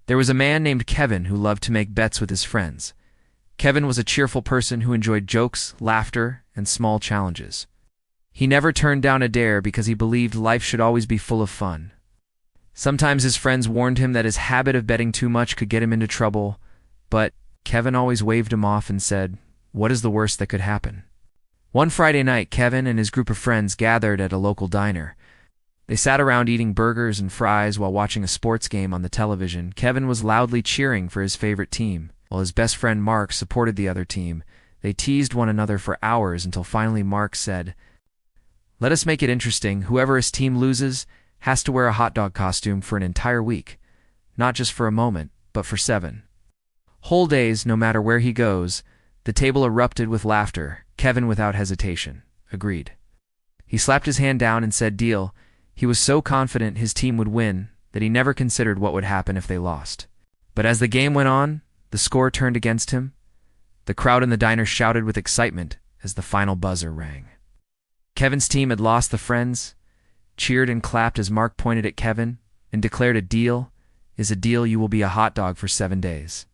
There was a man named Kevin who loved to make bets with his friends. Kevin was a cheerful person who enjoyed jokes, laughter, and small challenges. He never turned down a dare because he believed life should always be full of fun. Sometimes his friends warned him that his habit of betting too much could get him into trouble, but Kevin always waved him off and said, "What is the worst that could happen?" One Friday night, Kevin and his group of friends gathered at a local diner. They sat around eating burgers and fries while watching a sports game on the television. Kevin was loudly cheering for his favorite team, while his best friend Mark supported the other team. They teased one another for hours until finally Mark said, "Let us make it interesting. Whoever his team loses has to wear a hot dog costume for an entire week. Not just for a moment, but for 7 whole days, no matter where he goes." The table erupted with laughter. Kevin, without hesitation, agreed. He slapped his hand down and said, "Deal." He was so confident his team would win that he never considered what would happen if they lost. But as the game went on, the score turned against him. The crowd in the diner shouted with excitement as the final buzzer rang. Kevin's team had lost. The friends cheered and clapped as Mark pointed at Kevin and declared, "A deal is a deal. You will be a hot dog for 7 days."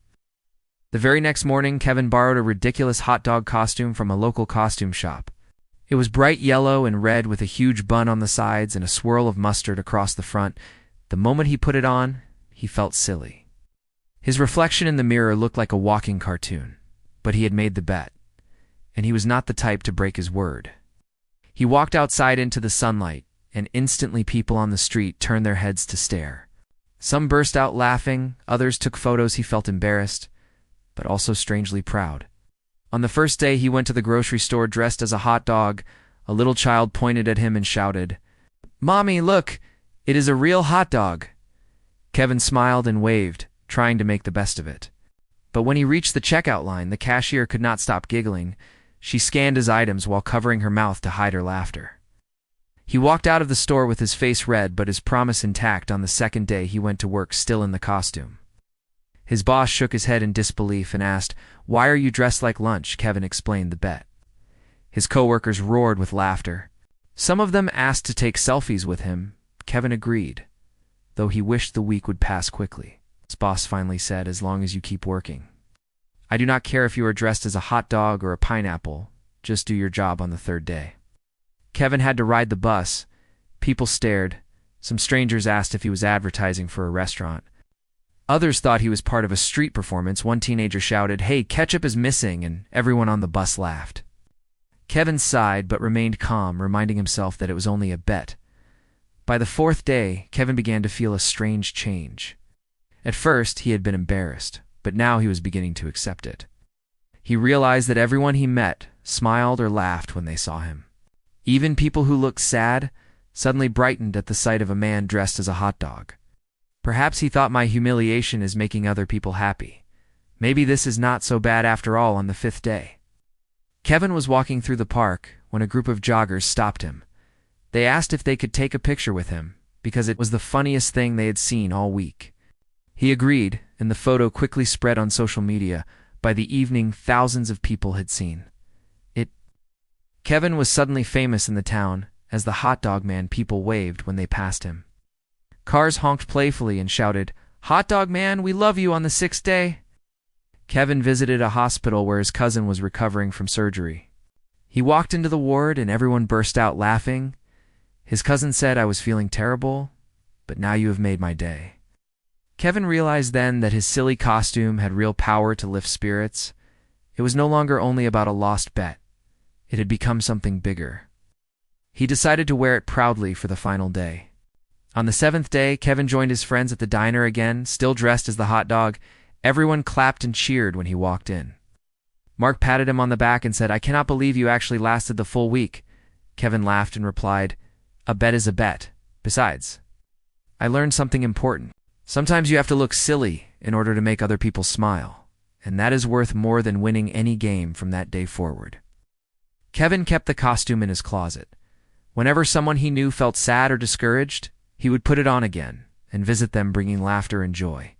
The very next morning, Kevin borrowed a ridiculous hot dog costume from a local costume shop. It was bright yellow and red with a huge bun on the sides and a swirl of mustard across the front. The moment he put it on, he felt silly. His reflection in the mirror looked like a walking cartoon, but he had made the bet, and he was not the type to break his word. He walked outside into the sunlight, and instantly people on the street turned their heads to stare. Some burst out laughing, others took photos. He felt embarrassed, but also strangely proud. On the first day, he went to the grocery store dressed as a hot dog. A little child pointed at him and shouted, "Mommy, look, it is a real hot dog." Kevin smiled and waved, trying to make the best of it. But when he reached the checkout line, the cashier could not stop giggling. She scanned his items while covering her mouth to hide her laughter. He walked out of the store with his face red but his promise intact. On the second day, he went to work still in the costume. His boss shook his head in disbelief and asked, "Why are you dressed like lunch?" Kevin explained the bet. His coworkers roared with laughter. Some of them asked to take selfies with him. Kevin agreed, though he wished the week would pass quickly. His boss finally said, "As long as you keep working. I do not care if you are dressed as a hot dog or a pineapple. Just do your job on the 3rd day." Kevin had to ride the bus. People stared. Some strangers asked if he was advertising for a restaurant. Others thought he was part of a street performance. One teenager shouted, "Hey, ketchup is missing," and everyone on the bus laughed. Kevin sighed but remained calm, reminding himself that it was only a bet. By the 4th day, Kevin began to feel a strange change. At first, he had been embarrassed, but now he was beginning to accept it. He realized that everyone he met smiled or laughed when they saw him. Even people who looked sad suddenly brightened at the sight of a man dressed as a hot dog. Perhaps he thought, my humiliation is making other people happy. Maybe this is not so bad after all. On the 5th day, Kevin was walking through the park when a group of joggers stopped him. They asked if they could take a picture with him because it was the funniest thing they had seen all week. He agreed, and the photo quickly spread on social media. By the evening, thousands of people had seen it. Kevin was suddenly famous in the town as the hot dog man. People waved when they passed him. Cars honked playfully and shouted, "Hot dog man, we love you." On the 6th day, Kevin visited a hospital where his cousin was recovering from surgery. He walked into the ward and everyone burst out laughing. His cousin said, "I was feeling terrible, but now you have made my day." Kevin realized then that his silly costume had real power to lift spirits. It was no longer only about a lost bet. It had become something bigger. He decided to wear it proudly for the final day. On the 7th day, Kevin joined his friends at the diner again, still dressed as the hot dog. Everyone clapped and cheered when he walked in. Mark patted him on the back and said, "I cannot believe you actually lasted the full week." Kevin laughed and replied, "A bet is a bet. Besides, I learned something important. Sometimes you have to look silly in order to make other people smile, and that is worth more than winning any game." From that day forward, Kevin kept the costume in his closet. Whenever someone he knew felt sad or discouraged, he would put it on again and visit them, bringing laughter and joy.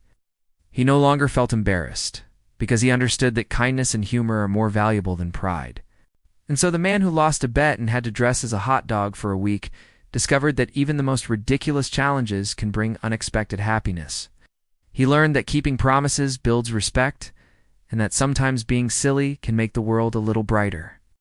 He no longer felt embarrassed, because he understood that kindness and humor are more valuable than pride. And so the man who lost a bet and had to dress as a hot dog for a week discovered that even the most ridiculous challenges can bring unexpected happiness. He learned that keeping promises builds respect, and that sometimes being silly can make the world a little brighter.